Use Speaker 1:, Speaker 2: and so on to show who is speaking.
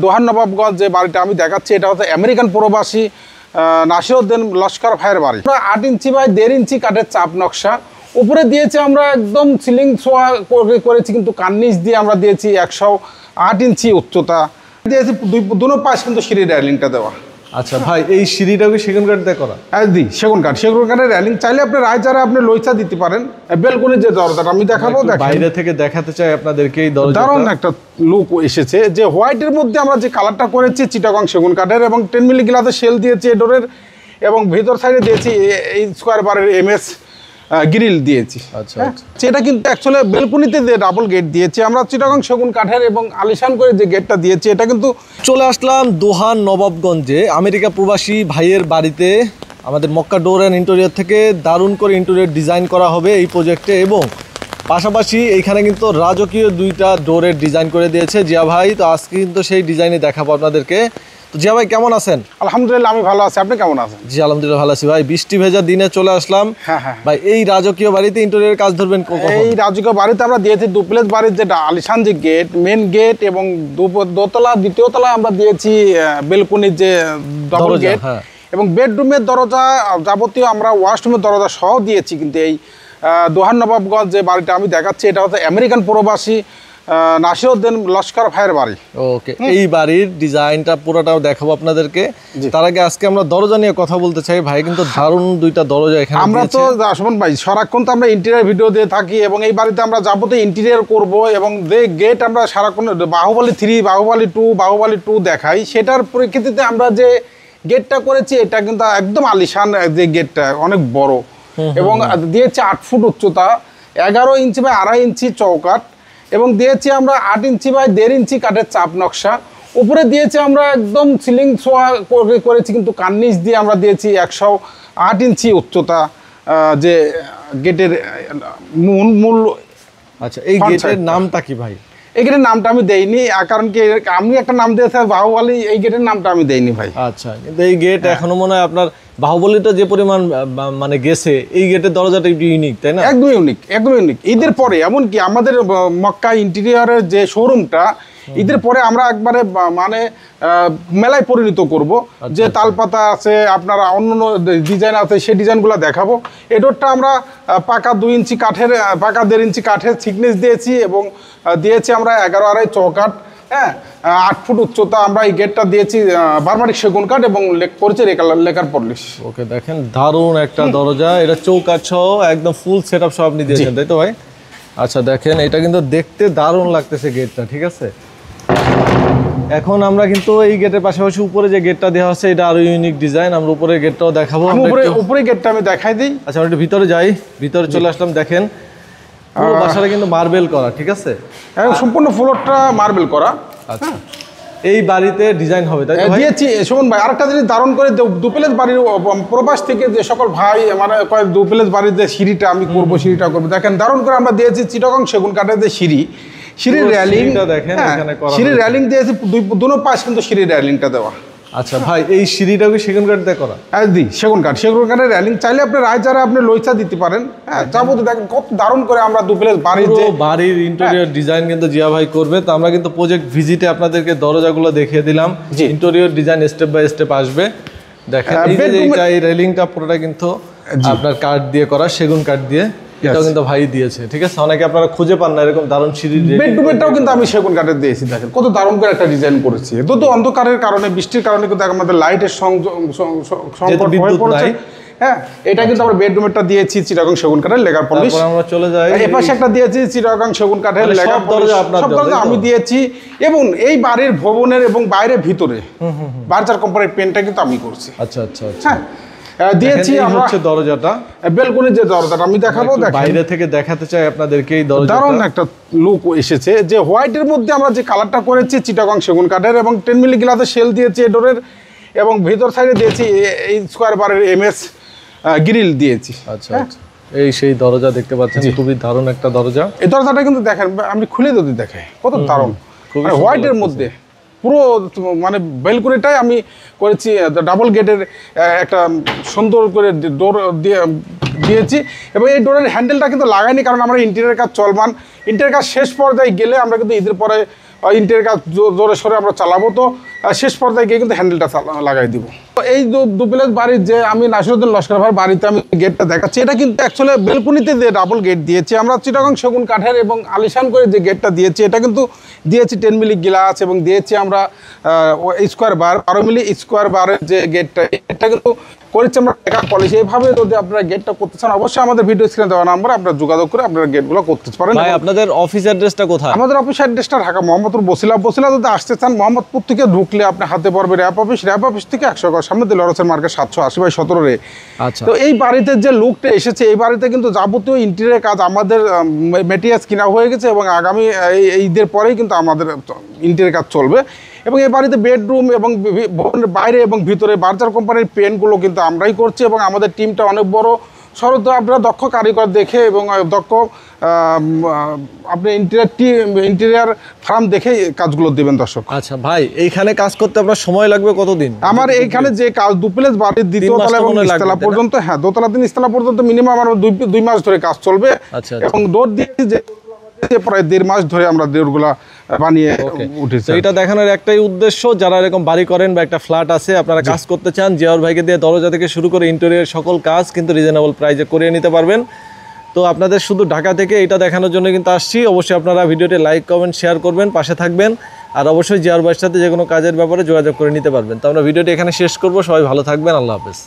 Speaker 1: দোহার নবাবগঞ্জ যে বাড়িটা আমি দেখাচ্ছি এটা হচ্ছে আমেরিকান প্রবাসী নাসিরউদ্দিন লস্কর ভাইয়ের বাড়ি। 8 ইঞ্চি বাই 1.5 ইঞ্চি কাঠের চাপ নকশা উপরে দিয়েছি আমরা, একদম সিলিং ছোঁয়া করেছি, কিন্তু কার্নিশ দিয়ে আমরা দিয়েছি 108 ইঞ্চি উচ্চতা দিয়েছি। দুনো পাশ কিন্তু সিঁড়ির রেলিংটা দেওয়া।
Speaker 2: আচ্ছা ভাই, এই সিঁড়িটাও কি সেগুন কাঠ দিয়ে করা?
Speaker 1: হ্যাঁ দি, সেগুন কাঠের রেলিং। চাইলে আপনি রায়চারে আপনি লইচা দিতে পারেন। বেলকনি যে দরজাটা আমি দেখাবো,
Speaker 2: বাইরে থেকে দেখাতে চাই আপনাদেরকে। এই দরজা
Speaker 1: দারুণ একটা লুক এসেছে, যে হোয়াইটের মধ্যে আমরা যে কালারটা করেছি চিটাগং সেগুন কাঠের, এবং 10 মিলি গ্লাসের শেল দিয়েছি এই ডোরের, এবং ভিতর সাইডে দিয়েছি এই স্কোয়ার বারের MS গ্রিল দিয়েছি।
Speaker 2: আচ্ছা,
Speaker 1: সেটা কিন্তু অ্যাকচুয়ালি বেলকনিতে যে ডাবল গেট দিয়েছি আমরা চিটাগং সেগুন কাঠের, এবং আলিশান করে যে গেটটা দিয়েছি এটা কিন্তু।
Speaker 2: চলে আসলাম দোহার নবাবগঞ্জে আমেরিকা প্রবাসী ভাইয়ের বাড়িতে। আমাদের মক্কা ডোর অ্যান্ড ইন্টেরিয়র থেকে দারুণ করে ইন্টেরিয়র ডিজাইন করা হবে এই প্রজেক্টে, এবং পাশাপাশি এইখানে কিন্তু রাজকীয় 2টা ডোরের ডিজাইন করে দিয়েছে জিয়া ভাই। তো আজকে কিন্তু সেই ডিজাইনে দেখাবো আপনাদেরকে। তো জিয়া ভাই কেমন আছেন?
Speaker 1: আলহামদুলিল্লাহ আমি ভালো আছি, আপনি কেমন আছেন?
Speaker 2: জি আলহামদুলিল্লাহ ভালো আছি ভাই। বৃষ্টি ভেজা দিনে চলে আসলাম।
Speaker 1: হ্যাঁ
Speaker 2: ভাই, এই রাজকীয় বাড়িতে ইন্টেরিয়র কাজ ধরবেন কখন?
Speaker 1: এই রাজকীয় বাড়িতে আমরা দিয়েছি ডুপ্লেক্স বাড়ির যেটা আলিশান যে গেট, মেন গেট, এবং দোতলা দ্বিতীয় তলায় আমরা দিয়েছি বেলকনির যে ডাবল গেট, এবং বেডরুমের দরজা যাবতীয় আমরা ওয়াশরুমের দরজা সহ দিয়েছি। কিন্তু এই দোহার নবাবগঞ্জ যে বাড়িটা আমি দেখাচ্ছি এটা হচ্ছে আমেরিকান প্রবাসী নাসিরউদ্দিন লস্কর ভাইয়ের বাড়ি।
Speaker 2: ওকে, এই বাড়ির ডিজাইনটা পুরোটাও দেখাবো আপনাদেরকে। তার আগে আজকে আমরা দরজা নিয়ে কথা বলতে চাই ভাই, কিন্তু দারুণ 2টা দরজা এখানে
Speaker 1: আমরা তো সুমন ভাই সারাক্ষণ তো আমরা ইন্টেরিয়র ভিডিও দিয়ে থাকি, এবং এই বাড়িতে আমরা যাবতীয় ইন্টেরিয়র করব, এবং যে গেট আমরা সারাক্ষণ বাহুবলী 3, বাহুবলী 2, বাহুবলী 2 দেখাই, সেটার পরিপ্রেক্ষিতে আমরা যে গেটটা করেছি এটা কিন্তু একদম আলিশান যে গেটটা, অনেক বড়, এবং দিয়েছে 8 ফুট উচ্চতা, 11 ইঞ্চি বাই 2.5 ইঞ্চি চৌকাঠ, এবং দিয়েছি আমরা 8 ইঞ্চি বাই 1.5 ইঞ্চি কাঠের চাপ নকশা উপরে দিয়েছি আমরা, একদম সিলিং ছোঁয়া করেছি, কিন্তু কার্নিশ দিয়ে আমরা দিয়েছি 108 ইঞ্চি উচ্চতা যে গেটের মূল।
Speaker 2: আচ্ছা, এই গেটের নামটা কি ভাই?
Speaker 1: এই গেটের নামটা আমি দেইনি, কারণ কি আমি একটা নাম দিয়েছি বাহুবলী, এই গেটের নামটা আমি দেইনি ভাই।
Speaker 2: আচ্ছা, কিন্তু এই গেট এখনো মনে হয় আপনার বাহুবলীটা যে পরিমাণ মানে গেছে, এই গেটের দরজাটা একটু ইউনিক, তাই না? একদম ইউনিক।
Speaker 1: ঈদের পরে এমনকি আমাদের মক্কা ইন্টেরিয়রের যে শোরুমটা ঈদের পরে আমরা একবারে মানে মেলায় পরিণত করব, যে তালপাতা আছে, আপনার অন্য ডিজাইন আছে, সেই ডিজাইনগুলো দেখাবো। এই ডোরটা আমরা পাকা 2 ইঞ্চি কাঠের, পাকা 1.5 ইঞ্চি কাঠের থিকনেস দিয়েছি, এবং দিয়েছি আমরা 11.5 চৌকাঠ, 8 ফুট উচ্চতা। আমরা এই গেটটা দিয়েছি বারমাটিক সেগুন কাঠ, এবং করেছি লেকার পলিশ।
Speaker 2: ওকে, দেখেন দারুণ একটা দরজা, এটা চৌকাঠ সহ একদম ফুল সেটআপ সহ আপনি দিয়েছেন, তাই তো ভাই? আচ্ছা, দেখেন এটা কিন্তু দেখতে দারুণ লাগতেছে গেটটা, ঠিক আছে। এখন আমরা কিন্তু এই গেটের পাশাপাশি উপরে যে গেটটা দেওয়া আছে এটা আরো ইউনিক ডিজাইন, আমরা উপরে গেটটাও দেখাবো।
Speaker 1: উপরে গেটটা আমি দেখাই দিই।
Speaker 2: আচ্ছা, আমরা একটু ভিতরে যাই। ভিতরে চলে আসলাম, দেখেন পুরো বাসাটা কিন্তু মার্বেল করা, ঠিক আছে,
Speaker 1: সম্পূর্ণ ফ্লোরটা মার্বেল করা।
Speaker 2: আচ্ছা, এই বাড়িতে ডিজাইন হবে, তাই
Speaker 1: দিয়েছি। সুমন ভাই আরেকটা জিনিস দারুণ করে, ডুপ্লেক্স বাড়ির প্রবাস থেকে যে সকল ভাই মানে ডুপ্লেক্স বাড়ির যে সিঁড়িটা আমি করবো, সিঁড়িটা করবো, দেখেন দারুণ করে আমরা দিয়েছি চিটাগং সেগুন কাঠের যে সিঁড়ির রেলিং, সিঁড়ির রেলিং দিয়েছি, দুনো পাশ কিন্তু সিঁড়ির রেলিংটা দেওয়া।
Speaker 2: আচ্ছা ভাই, এই সিঁড়িটাও কি সেগুন কাঠ দিয়ে করা?
Speaker 1: দি, সেগুন কাঠের রেলিং। চাইলে আপনি রায়চারে আপনি লইচা দিতে পারেন। যাবতীয় দেখেন কত দারুণ করে আমরা ডুপ্লেক্স
Speaker 2: বাড়ির ইন্টেরিয়র ডিজাইন কিন্তু জিয়া ভাই করবে। তো আমরা কিন্তু প্রজেক্ট ভিজিটে আপনাদেরকে দরজাগুলো দেখিয়ে দিলাম, interior design step by step আসবে। দেখেন এই রেলিংটা পুরোটা কিন্তু আপনার কাঠ দিয়ে করা, সেগুন কাঠ দিয়ে, এটাও কিন্তু ভাই দিয়েছে, ঠিক আছে। অনেকে আপনারা খুঁজে পান না এরকম দারুণ সিঁড়ি।
Speaker 1: বেডরুমেরটাও কিন্তু আমি সেগুন কাঠের দিয়েছি, দেখেন কত দারুণ করে একটা ডিজাইন করেছি। তো অন্ধকারের কারণে, বৃষ্টির কারণে কিন্তু আমাদের লাইটের সংকট হয়ে পড়েছে। এটা কিন্তু আমরা বেডরুমেরটা দিয়েছি চিটাগং সেগুন কাঠের লেকার পলিশ।
Speaker 2: আমরা চলে যাই,
Speaker 1: এই পাশে একটা দিয়েছি চিটাগং সেগুন কাঠের লেকার পলিশ, সব দরজা আমি দিয়েছি। এবং এই বাড়ির ভবনের এবং বাইরে ভিতরে বার্জার কোম্পানির পেন্টটা কিন্তু আমি করছি।
Speaker 2: আচ্ছা আচ্ছা আচ্ছা,
Speaker 1: দিয়েছি আমরা।
Speaker 2: হচ্ছে দরজাটা,
Speaker 1: বেলকনির যে দরজাটা আমি দেখাবো,
Speaker 2: বাইরে থেকে দেখাতে চাই আপনাদেরকে। এই দরজাটা
Speaker 1: দারুণ একটা লুক এসেছে, যে হোয়াইটের মধ্যে আমরা যে কালারটা করেছি চিটাগং সেগুন কাঠের, এবং 10 মিলি গ্লাসের শেল দিয়েছি এই ডোরের, এবং ভিতর সাইডে দিয়েছি এই স্কোয়ার বারের MS গ্রিল দিয়েছি।
Speaker 2: আচ্ছা, এই সেই দরজা দেখতে পাচ্ছেন, খুবই দারুণ একটা দরজা।
Speaker 1: এই দরজাটা কিন্তু দেখেন, আমি খুলে যদি দেখাই কত দারুণ, হোয়াইটের মধ্যে পুরো মানে বেলকনিটাই আমি করেছি ডাবল গেটের একটা সুন্দর করে ডোর দিয়েছি, এবং এই ডোরের হ্যান্ডেলটা কিন্তু লাগাইনি, কারণ আমরা ইন্টেরিয়র কাজ চলমান। ইন্টেরিয়র কাজ শেষ পর্যায়ে গেলে আমরা কিন্তু ঈদের পরে ইন্টেরিয়র কাজ জোরে সরে আমরা চালাবো। তো শেষ পর্যায়ে গিয়ে কিন্তু হ্যান্ডেলটা লাগাই দিব। তো এই ডুপ্লেক্স বাড়ির যে আমি নাসিরউদ্দিন লস্কর ভাইয়ের বাড়িতে আমি গেটটা দেখাচ্ছি, এটা কিন্তু অ্যাকচুয়ালি বেলকুনিতে যে ডাবল গেট দিয়েছি আমরা চিটাগং সেগুন কাঠের এবং আলিশান করে যে গেটটা দিয়েছি, এটা কিন্তু দিয়েছি 10 মিলি গ্লাস এবং দিয়েছি আমরা স্কোয়ার বার 12 মিলি স্কোয়ার বারের যে গেটটা, এটা কিন্তু করেছি আমরা টেকা পলিশ। এইভাবে যদি আপনারা গেটটা করতে চান অবশ্যই আমাদের ভিডিও স্ক্রিনে দেওয়া নাম্বার আপনারা যোগাযোগ করে আপনারা গেটগুলো করতে পারেন।
Speaker 2: ভাই আপনাদের অফিস অ্যাড্রেসটা কোথায়?
Speaker 1: আমাদের অফিস অ্যাড্রেসটা ঢাকা মোহাম্মদপুর বসিলা যদি আসতে চান মোহাম্মদপুর থেকে ঢুকলে আপনি হাতে পড়বে র্যাপ অফিস থেকে 100 গজ সামনে দিলরসের মার্কেট 780/17
Speaker 2: আচ্ছা।
Speaker 1: তো এই বাড়িতে যে লুকটা এসেছে, এই বাড়িতে কিন্তু যাবতীয় ইন্টেরিয়র কাজ আমাদের মেটেরিয়ালস কিনা হয়ে গেছে এবং আগামী এই ঈদের পরেই কিন্তু আমাদের ইন্টেরিয়র কাজ চলবে। এবং এই বাড়িতে বেডরুম এবং ভবনের বাইরে এবং ভিতরে বার্জার কোম্পানির পেন্টগুলো কিন্তু আমরাই করছি এবং আমাদের টিমটা অনেক বড় শরৎ আপনারা দক্ষ কারিগর দেখে এবং দক্ষ আপনি ইন্টেরিয়ার ফার্ম দেখে কাজগুলো দেবেন দর্শক।
Speaker 2: আচ্ছা ভাই, এইখানে কাজ করতে আপনার সময় লাগবে কতদিন?
Speaker 1: আমার এইখানে যে কাজ ডুপ্লেক্স বাড়ির দ্বিতীয় তলা এবং নিচতলা পর্যন্ত, হ্যাঁ দোতলা থেকে নিচতলা পর্যন্ত মিনিমাম আমার 2 মাস ধরে কাজ চলবে।
Speaker 2: আচ্ছা।
Speaker 1: এবং ডোর দিয়েছি যে প্রায় 1.5 মাস ধরে আমরা ডোরগুলা বানিয়ে উঠেছি।
Speaker 2: এটা দেখানোর একটাই উদ্দেশ্য, যারা এরকম বাড়ি করেন বা একটা ফ্ল্যাট আছে আপনারা কাজ করতে চান, জিয়াউর ভাইকে দিয়ে দরজা থেকে শুরু করে ইন্টেরিয়র সকল কাজ কিন্তু রিজনেবল প্রাইসে করিয়ে নিতে পারবেন। তো আপনাদের শুধু ঢাকা থেকে এটা দেখানোর জন্য কিন্তু আসছি। অবশ্যই আপনারা ভিডিওটি লাইক কমেন্ট শেয়ার করবেন, পাশে থাকবেন, আর অবশ্যই জিয়াউর ভাইয়ের সাথে যে কোনো কাজের ব্যাপারে যোগাযোগ করে নিতে পারবেন। তো আমরা ভিডিওটি এখানে শেষ করব। সবাই ভালো থাকবেন, আল্লাহ হাফেজ।